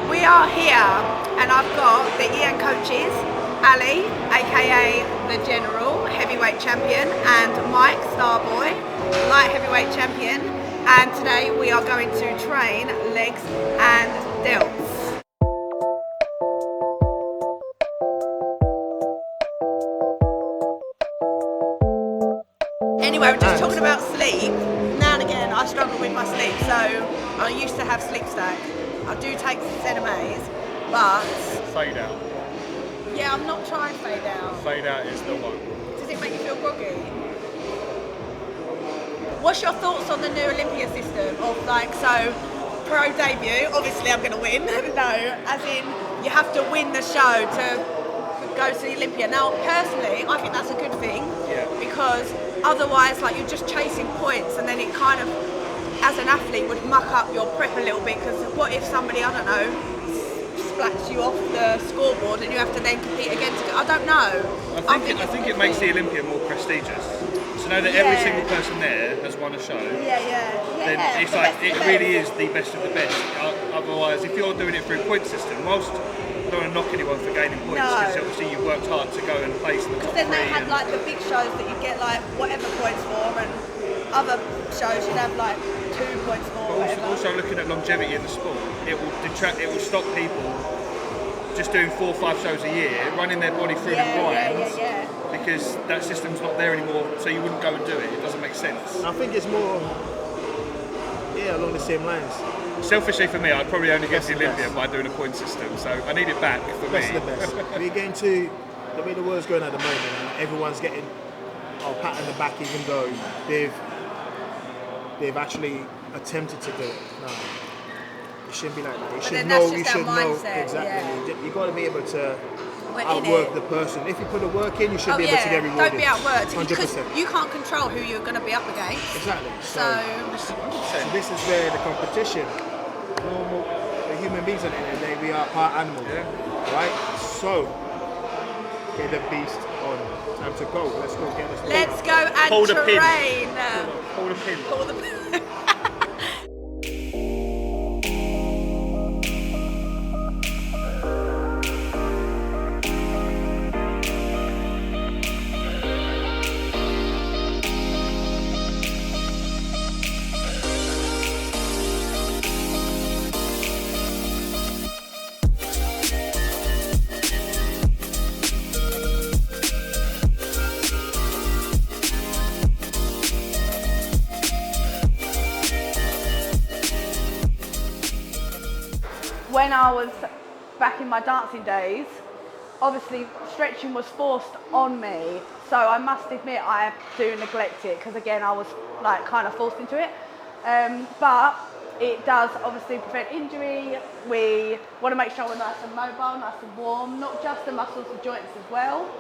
We are here and I've got the ENCoaches, Ali, aka the General, heavyweight champion, and Mike, Starboy, light heavyweight champion, and today we are going to train legs and delts. Anyway, we're just talking about sleep. Now and again I struggle with my sleep, so I used to have sleep stack. I do take ZMAs, but... Fade out. Yeah, I'm not trying fade out. Fade out is the one. Does it make you feel groggy? What's your thoughts on the new Olympia system of like, so pro debut, obviously I'm going to win, no, as in you have to win the show to go to the Olympia. Now personally, I think that's a good thing, because otherwise like you're just chasing points and then it kind of, as an athlete, would muck up your prep a little bit, because what if somebody, I don't know, splats you off the scoreboard and you have to then compete against it? I don't know. I think it makes the Olympia more prestigious. To know that every single person there has won a show, then it's like, it really is the best of the best. Otherwise, if you're doing it through a point system, whilst I don't want to knock anyone for gaining points, because obviously you worked hard to go and place in the top 3. Then they had like the big shows that you get like whatever points for, and other shows you'd have like 2 points for. Also looking at longevity in the sport, it will detract. It will stop people just doing 4 or 5 shows a year, running their body through the grind, because that system's not there anymore. So you wouldn't go and do it. It doesn't make sense. I think it's more, along the same lines. Selfishly for me, I'd probably only get to the Olympia by doing a point system. So I need it back for Best me. of the best. We're getting to the way the world's going at the moment, and everyone's getting a pat on the back, even though they've actually attempted to do it. No, it shouldn't be like that. You should know. You should know exactly. You got to be able to outwork the person. If you put the work in, you should be able to get rewarded. Don't be outworked. 100%. You can't control who you're going to be up against. Exactly. So this is where the competition. Normal human beings at the end of the day, we are part animal, right? So get the beast on. Time to go. Let's go get this. Let's go and Hold a pin. train. Hold a pin. Hold a pin. When I was back in my dancing days, obviously stretching was forced on me, so I must admit I do neglect it, because again I was like kind of forced into it, but it does obviously prevent injury. We want to make sure we're nice and mobile, nice and warm, not just the muscles, the joints as well,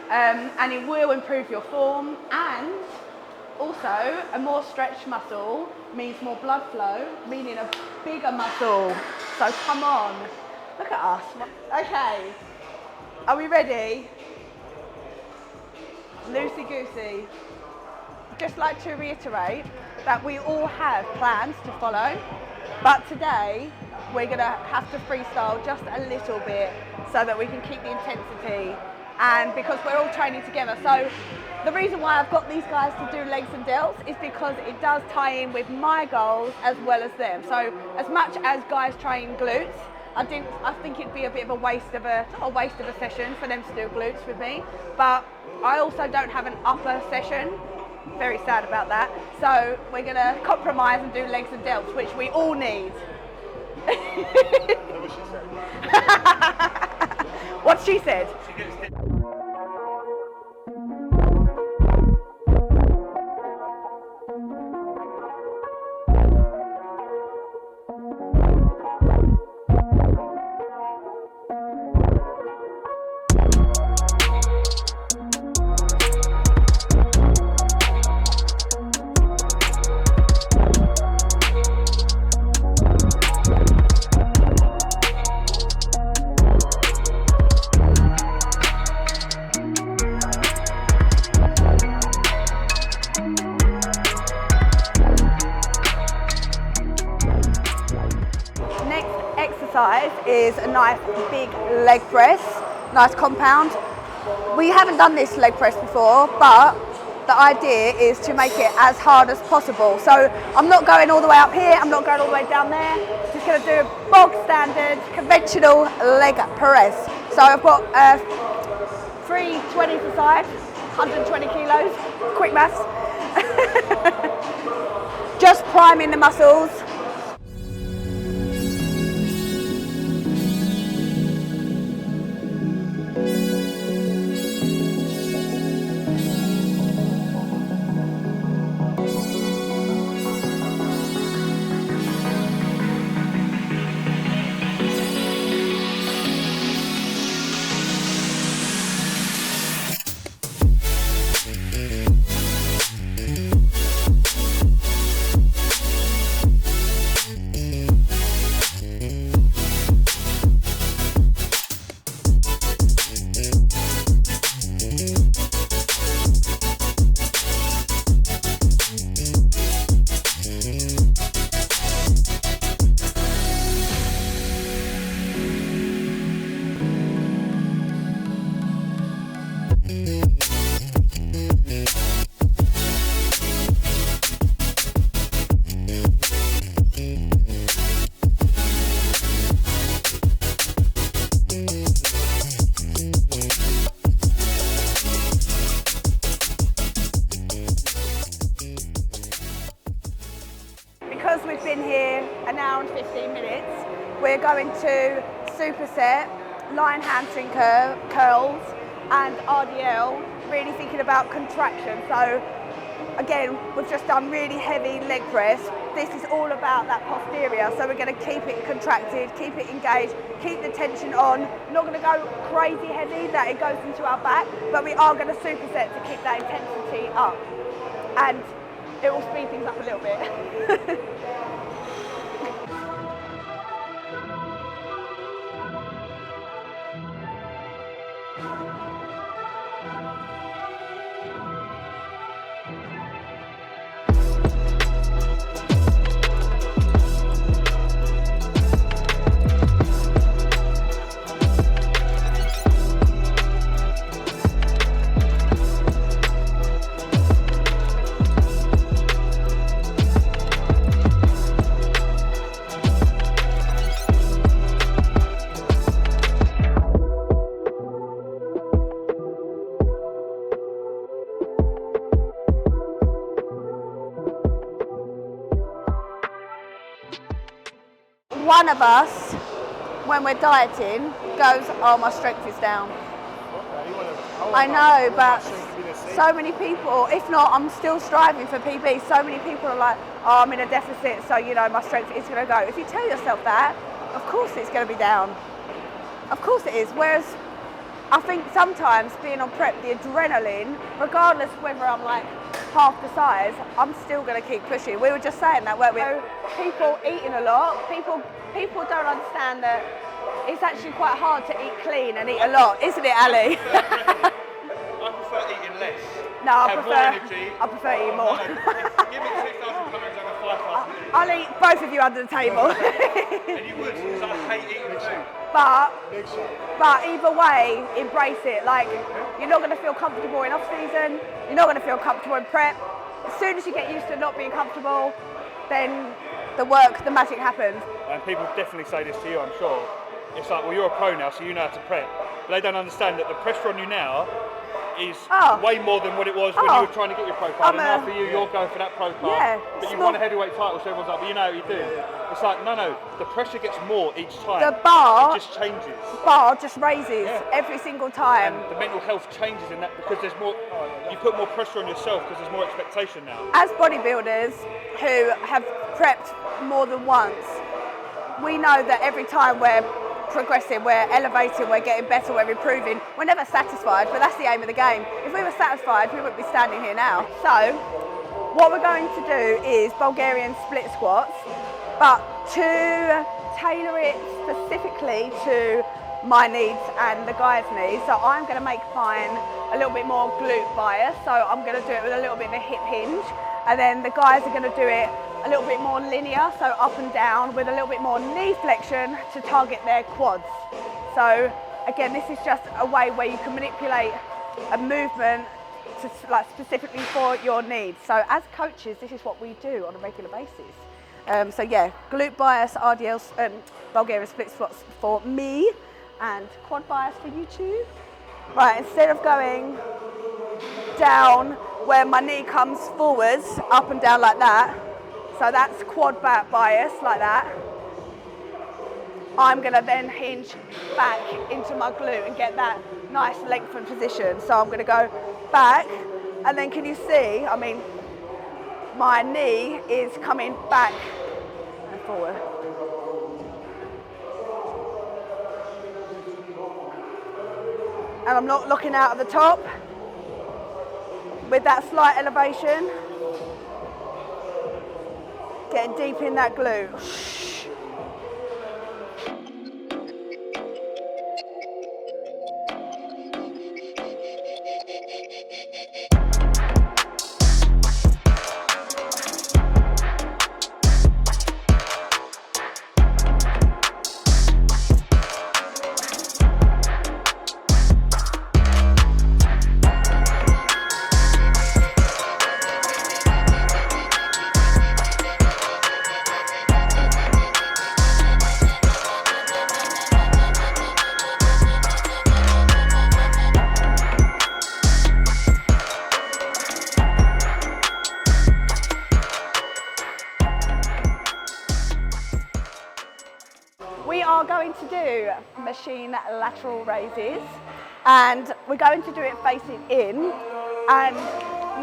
and it will improve your form. And also, a more stretched muscle means more blood flow, meaning a bigger muscle. So come on, look at us. Okay, are we ready? Loosey-goosey. Just like to reiterate that we all have plans to follow, but today we're gonna have to freestyle just a little bit so that we can keep the intensity, and because we're all training together. So the reason why I've got these guys to do legs and delts is because it does tie in with my goals as well as them. So as much as guys train glutes, I think it'd be a bit of a waste of a session for them to do glutes with me. But I also don't have an upper session. Very sad about that. So we're gonna compromise and do legs and delts, which we all need. What she said. is a nice big leg press, nice compound. We haven't done this leg press before, but the idea is to make it as hard as possible. So I'm not going all the way up here, I'm not going all the way down there. Just going to do a bog standard conventional leg press. So I've got 320 per side, 120 kilos, quick maths. Just priming the muscles. Because we've been here an hour and 15 minutes, we're going to superset, line handspring curls and RDL, really thinking about contraction. So again, we've just done really heavy leg press. This is all about that posterior, so we're going to keep it contracted, keep it engaged, keep the tension on. Not going to go crazy heavy that it goes into our back, but we are going to superset to keep that intensity up. And it will speed things up a little bit. One of us, when we're dieting, goes, oh, my strength is down. I know, but so many people, if not, I'm still striving for PB. So many people are like, oh, I'm in a deficit, so you know, my strength is going to go. If you tell yourself that, of course it's going to be down. Of course it is. Whereas I think sometimes being on prep, the adrenaline, regardless whether I'm like half the size, I'm still going to keep pushing. We were just saying that, weren't we? So people eating a lot, people don't understand that it's actually quite hard to eat clean and eat a lot, isn't it, Ali? I prefer eating less. No, I prefer eating more. Give me 2,000 calories over 5 I'll eat both of you under the table. And you would, because I hate eating food. But either way, embrace it. Like, you're not going to feel comfortable in off-season, you're not going to feel comfortable in prep. As soon as you get used to not being comfortable, then the magic happens. And people definitely say this to you, I'm sure. It's like, well, you're a pro now, so you know how to prep. But they don't understand that the pressure on you now is way more than what it was when you were trying to get your pro card. And now for you, you're going for that pro card. Yeah, but you won a heavyweight title, so everyone's like, but you know what you do. It's like, no, the pressure gets more each time. The bar, it just changes. Bar just raises every single time. And the mental health changes in that because there's more, you put more pressure on yourself because there's more expectation now. As bodybuilders who have prepped more than once, we know that every time we're progressing, we're elevating, we're getting better, we're improving. We're never satisfied, but that's the aim of the game. If we were satisfied, we wouldn't be standing here now. So, what we're going to do is Bulgarian split squats, but to tailor it specifically to my needs and the guys' needs. So I'm going to make mine a little bit more glute bias. So I'm going to do it with a little bit of a hip hinge, and then the guys are going to do it a little bit more linear, so up and down with a little bit more knee flexion to target their quads. So again, this is just a way where you can manipulate a movement to, like, specifically for your needs. So as coaches, this is what we do on a regular basis. So yeah, glute bias, RDLs, Bulgarian split squats for me, and quad bias for you two. Right, instead of going down where my knee comes forwards, up and down like that, so that's quad back bias like that, I'm gonna then hinge back into my glute and get that nice lengthened position. So I'm gonna go back, and then can you see, I mean, my knee is coming back and forward. And I'm not looking out at the top. With that slight elevation, getting deep in that glute. We are going to do machine lateral raises, and we're going to do it facing in. And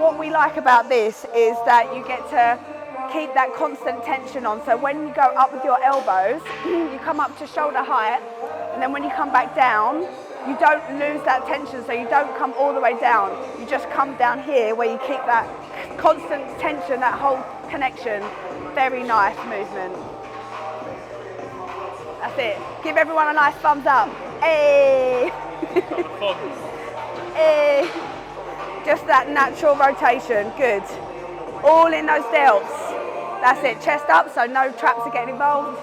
what we like about this is that you get to keep that constant tension on. So when you go up with your elbows, you come up to shoulder height, and then when you come back down, you don't lose that tension, so you don't come all the way down. You just come down here where you keep that constant tension, that whole connection. Very nice movement. That's it. Give everyone a nice thumbs up. Hey! Hey! Just that natural rotation. Good. All in those delts. That's it. Chest up, so no traps are getting involved.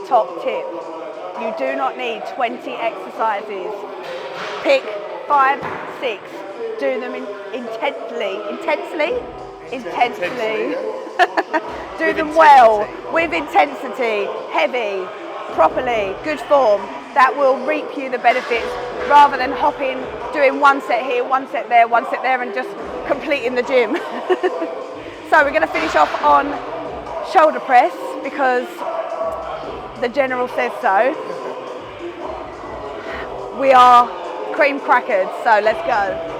Top tip, you do not need 20 exercises. Pick 5, 6, do them intensely. Do them well, with intensity, heavy, properly, good form. That will reap you the benefits rather than hopping, doing one set here, one set there, and just completing the gym. So we're going to finish off on shoulder press because the general says so. We are cream crackers, so let's go.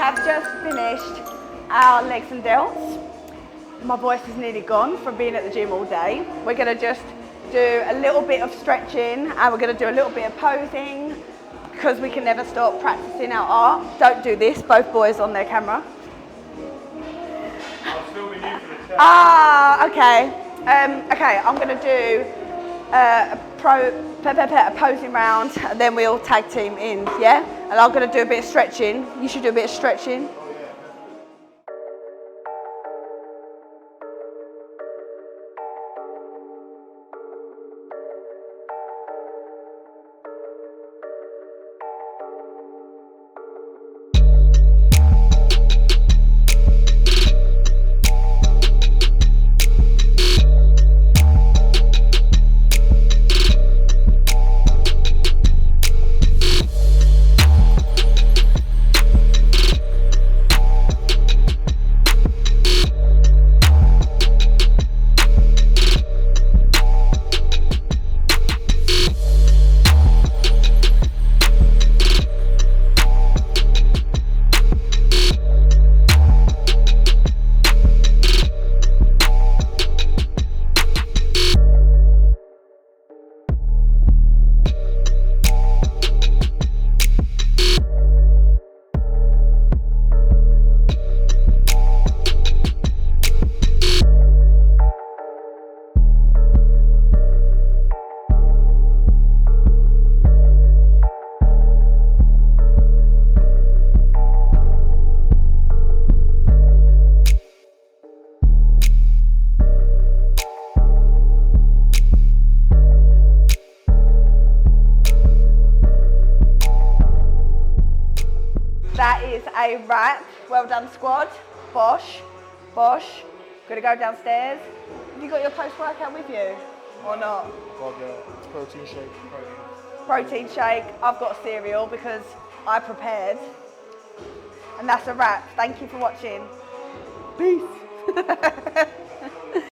have just finished our legs and delts. My voice is nearly gone from being at the gym all day. We're going to just do a little bit of stretching and we're going to do a little bit of posing because we can never stop practicing our art. Don't do this, both boys on their camera. I was filming you for the chat. Ah, okay. Okay, I'm going to do a posing round and then we'll tag team in, yeah? And I'm going to do a bit of stretching. You should do a bit of stretching. That is a wrap. Well done, squad. Bosh, bosh. Gonna go downstairs. Have you got your post-workout with you or not? Got the protein shake. Protein shake. I've got cereal because I prepared. And that's a wrap. Thank you for watching. Peace.